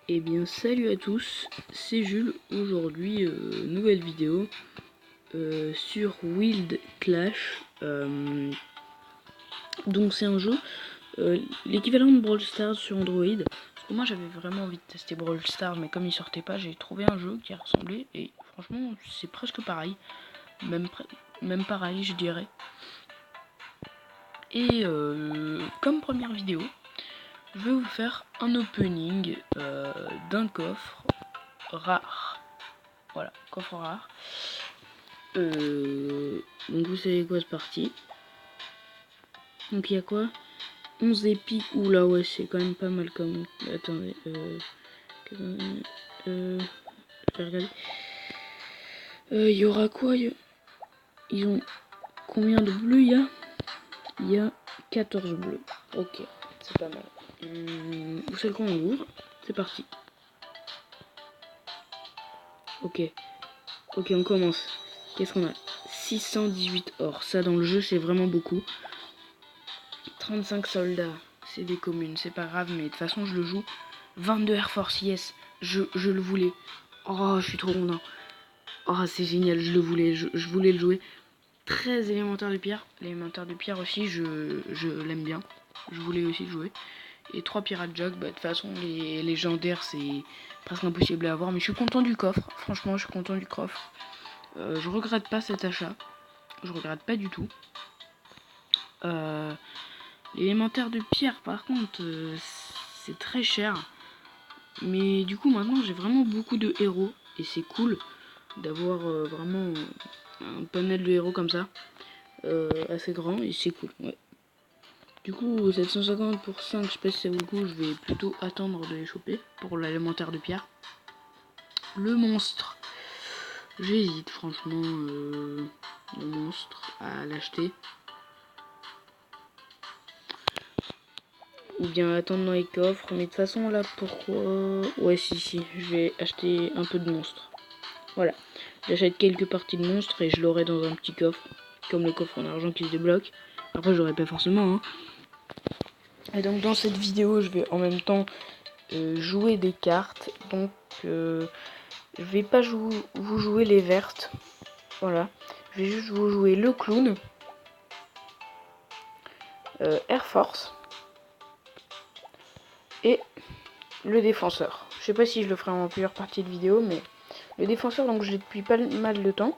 Eh bien salut à tous, c'est Jules. Aujourd'hui nouvelle vidéo sur Wild Clash. Donc c'est un jeu l'équivalent de Brawl Stars sur Android. Parce que moi j'avais vraiment envie de tester Brawl Stars, mais comme il sortait pas, j'ai trouvé un jeu qui ressemblait et franchement c'est presque pareil, même pareil je dirais. Et comme première vidéo, je vais vous faire un opening d'un coffre rare. Voilà, coffre rare. Donc vous savez quoi, c'est parti. Donc il y a quoi, 11 épis. Oula ouais, c'est quand même pas mal comme... Attendez, je vais regarder. Il y aura quoi, ils ont combien de bleus il y a 14 bleus. Ok, c'est pas mal. Vous savez quoi, on ouvre. C'est parti. Ok, on commence. Qu'est-ce qu'on a? 618 or. Ça dans le jeu c'est vraiment beaucoup. 35 soldats, c'est des communes, c'est pas grave, mais de toute façon je le joue. 22 Air Force, yes, je le voulais. Oh, je suis trop content. Oh, c'est génial, je le voulais, je voulais le jouer. 13 élémentaires de pierre. L'élémentaire de pierre aussi, je l'aime bien. Je voulais aussi le jouer. Et 3 pirates jog, bah de toute façon les légendaires c'est presque impossible à avoir. Mais je suis content du coffre, franchement je suis content du coffre. Je regrette pas cet achat. Je regrette pas du tout. L'élémentaire de pierre par contre c'est très cher. Mais du coup maintenant j'ai vraiment beaucoup de héros. Et c'est cool d'avoir vraiment un panel de héros comme ça. Assez grand et c'est cool. Ouais. Du coup 750 pour 5, je sais pas si ça vaut le coup. Je vais plutôt attendre de les choper pour l'élémentaire de pierre. Le monstre. J'hésite franchement le monstre à l'acheter. Ou bien attendre dans les coffres. Mais de toute façon là pourquoi... Ouais si, je vais acheter un peu de monstres. Voilà. J'achète quelques parties de monstres et je l'aurai dans un petit coffre. Comme le coffre en argent qui se débloque. Après j'aurai pas forcément. Hein. Et donc dans cette vidéo je vais en même temps jouer des cartes. Donc je vais pas vous jouer les vertes. Voilà. Je vais juste vous jouer le clown. Air Force. Et le défenseur. Je sais pas si je le ferai en plusieurs parties de vidéo, mais le défenseur, donc je l'ai depuis pas mal de temps.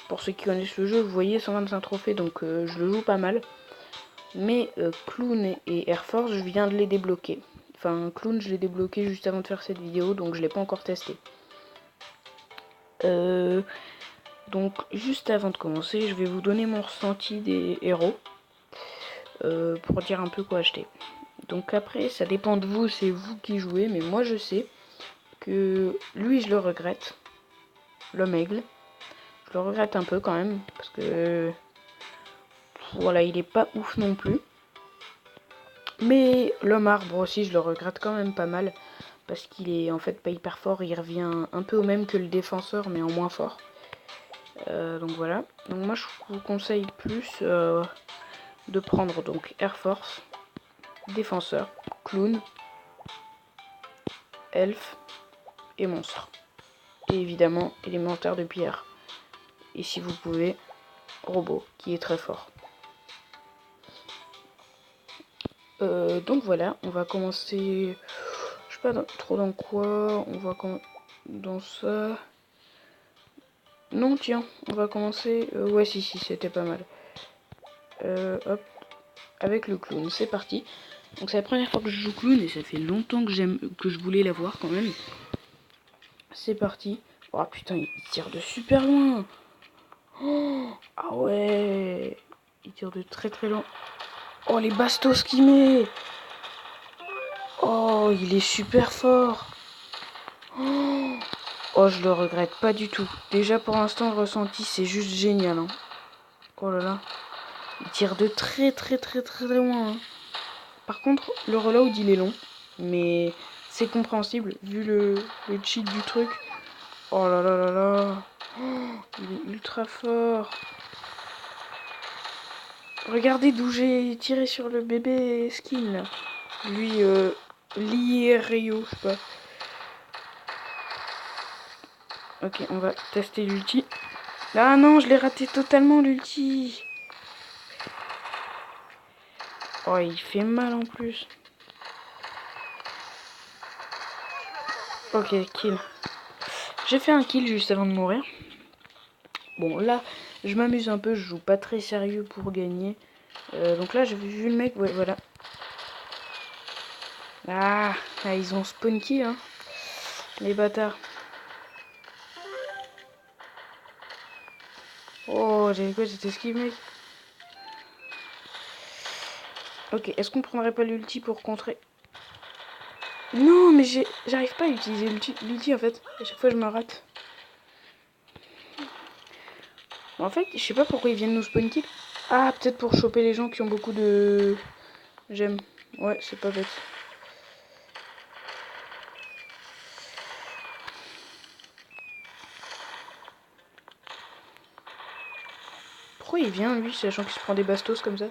Pour ceux qui connaissent le jeu, vous voyez 125 trophées, donc je le joue pas mal. Mais Clown et Air Force, je viens de les débloquer. Enfin, Clown, je l'ai débloqué juste avant de faire cette vidéo, donc je l'ai pas encore testé. Donc, juste avant de commencer, je vais vous donner mon ressenti des héros. Pour dire un peu quoi acheter. Donc après, ça dépend de vous, c'est vous qui jouez, mais moi je sais que lui, je le regrette. L'homme aigle. Je le regrette un peu quand même, parce que voilà, il est pas ouf non plus. Mais l'homme arbre aussi, je le regrette quand même pas mal, parce qu'il est en fait pas hyper fort, il revient un peu au même que le défenseur, mais en moins fort. Donc voilà. Donc moi, je vous conseille plus de prendre donc Air Force, défenseur, clown, elfe et monstre. Et évidemment, élémentaire de pierre. Et si vous pouvez, robot, qui est très fort. Donc voilà, on va commencer... Je sais pas trop dans quoi, on va dans ça... Non, tiens, on va commencer... ouais, si, c'était pas mal. Hop, avec le clown, c'est parti. Donc c'est la première fois que je joue clown et ça fait longtemps que je voulais l'avoir quand même. C'est parti. Oh putain, il tire de super loin. Oh, ah ouais, il tire de très très loin. Oh, les bastos qu'il met. Oh, il est super fort. Oh, je le regrette pas du tout. Déjà, pour l'instant, le ressenti, c'est juste génial. Hein. Oh là là. Il tire de très très très très loin. Hein. Par contre, le reload, il est long. Mais c'est compréhensible, vu le cheat du truc. Oh là là là là. Oh, il est ultra fort. Regardez d'où j'ai tiré sur le bébé skin. Là. Lui, Rio, je sais pas. Ok, on va tester l'ulti. Ah non, je l'ai raté totalement l'ulti. Oh, il fait mal en plus. Ok, kill. J'ai fait un kill juste avant de mourir. Bon, là, je m'amuse un peu, je joue pas très sérieux pour gagner. Donc là, j'ai vu le mec, ouais, voilà. Ah, ils ont spawn kill, hein. Les bâtards. Oh, j'avais quoi, j'étais esquive, mec. Ok, est-ce qu'on prendrait pas l'ulti pour contrer? Non, mais j'arrive pas à utiliser l'ulti en fait. À chaque fois, je me rate. En fait, je sais pas pourquoi ils viennent nous spawn kill. Ah, peut-être pour choper les gens qui ont beaucoup de gemmes. Ouais, c'est pas bête. Pourquoi il vient, lui, sachant qu'il se prend des bastos comme ça?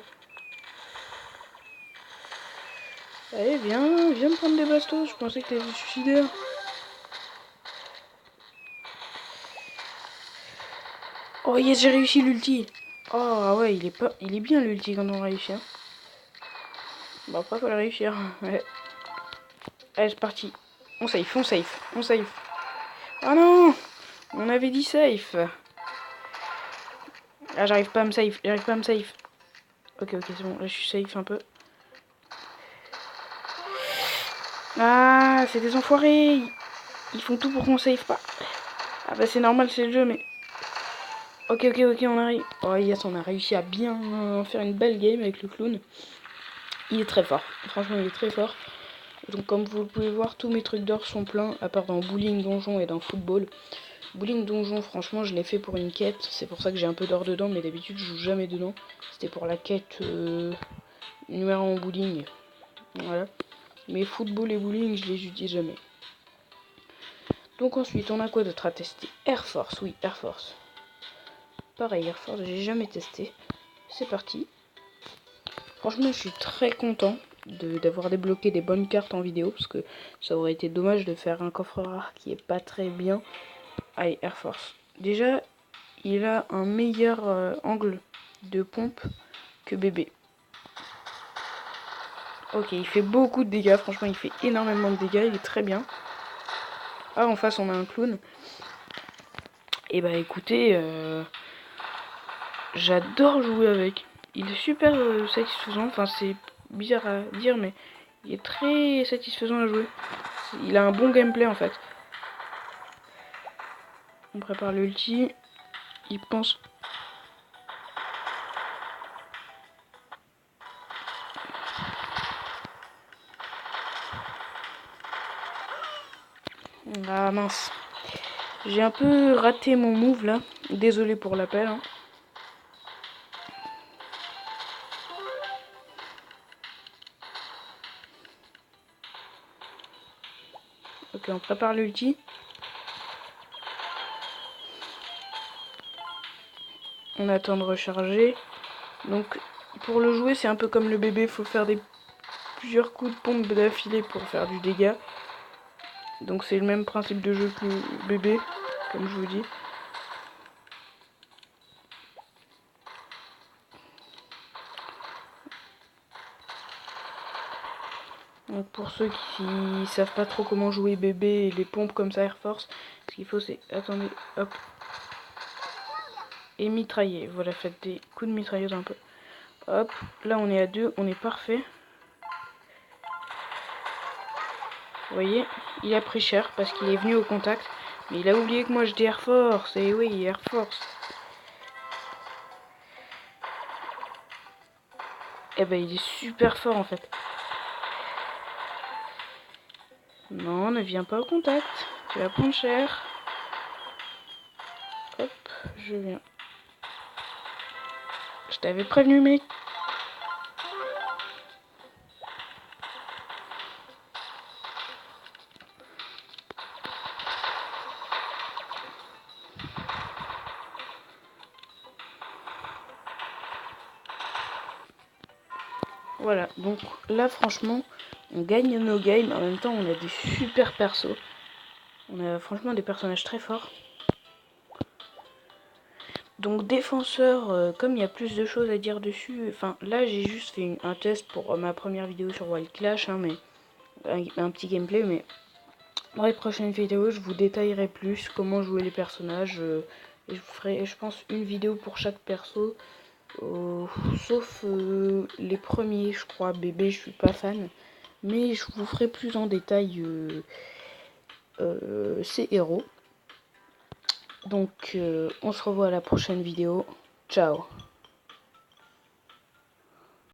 Allez, viens me prendre des bastos. Je pensais que t'étais suicidaire. Oh yes, j'ai réussi l'ulti. Oh ah ouais, il est bien l'ulti quand on réussit. Hein. Bon après faut le réussir. Ouais. Allez c'est parti. On safe, on safe, on safe. Ah non, on avait dit safe. Ah j'arrive pas à me safe, j'arrive pas à me safe. Ok c'est bon, là je suis safe un peu. Ah c'est des enfoirés. Ils font tout pour qu'on safe pas. Ah bah c'est normal c'est le jeu mais. Ok on arrive. Oh yes on a réussi à bien faire une belle game avec le clown. Il est très fort, franchement il est très fort. Donc comme vous pouvez voir, tous mes trucs d'or sont pleins, à part dans bowling, donjon et dans football. Bowling, donjon, franchement, je l'ai fait pour une quête. C'est pour ça que j'ai un peu d'or dedans, mais d'habitude, je joue jamais dedans. C'était pour la quête numéro en bowling. Voilà. Mais football et bowling, je les utilise jamais. Donc ensuite, on a quoi d'autre à tester? Air Force, oui, Air Force. Pareil, Air Force, j'ai jamais testé. C'est parti. Franchement, je suis très content d'avoir débloqué des bonnes cartes en vidéo, parce que ça aurait été dommage de faire un coffre rare qui est pas très bien. Allez, Air Force. Déjà, il a un meilleur angle de pompe que bébé. Ok, il fait beaucoup de dégâts, franchement, il fait énormément de dégâts, il est très bien. Ah, en face, on a un clown. Et bah écoutez, j'adore jouer avec. Il est super satisfaisant, enfin c'est bizarre à dire, mais il est très satisfaisant à jouer. Il a un bon gameplay en fait. On prépare l'ulti. Il pense. Ah mince. J'ai un peu raté mon move là. Désolé pour l'appel. Hein. Ok, on prépare l'ulti. On attend de recharger. Donc pour le jouer, c'est un peu comme le bébé. Faut faire plusieurs coups de pompe d'affilée pour faire du dégât. Donc c'est le même principe de jeu que le bébé, comme je vous dis. Donc pour ceux qui savent pas trop comment jouer bébé et les pompes comme ça Air Force, ce qu'il faut c'est, attendez, hop, et mitrailler. Voilà, faites des coups de mitrailleuse un peu. Hop, là on est à 2, on est parfait. Vous voyez, il a pris cher parce qu'il est venu au contact. Mais il a oublié que moi je dis Air Force, et oui, Air Force. Eh ben il est super fort en fait. Non, ne viens pas au contact, tu vas prendre cher. Hop, je viens. Je t'avais prévenu mec. Voilà, donc là franchement, on gagne nos games, en même temps on a des super persos. On a franchement des personnages très forts. Donc défenseur, comme il y a plus de choses à dire dessus, enfin là j'ai juste fait un test pour ma première vidéo sur Wild Clash, hein, mais un petit gameplay, mais dans les prochaines vidéos je vous détaillerai plus comment jouer les personnages, et je vous ferai je pense une vidéo pour chaque perso, sauf les premiers je crois, bébé je suis pas fan, mais je vous ferai plus en détail ces héros. Donc on se revoit à la prochaine vidéo. Ciao.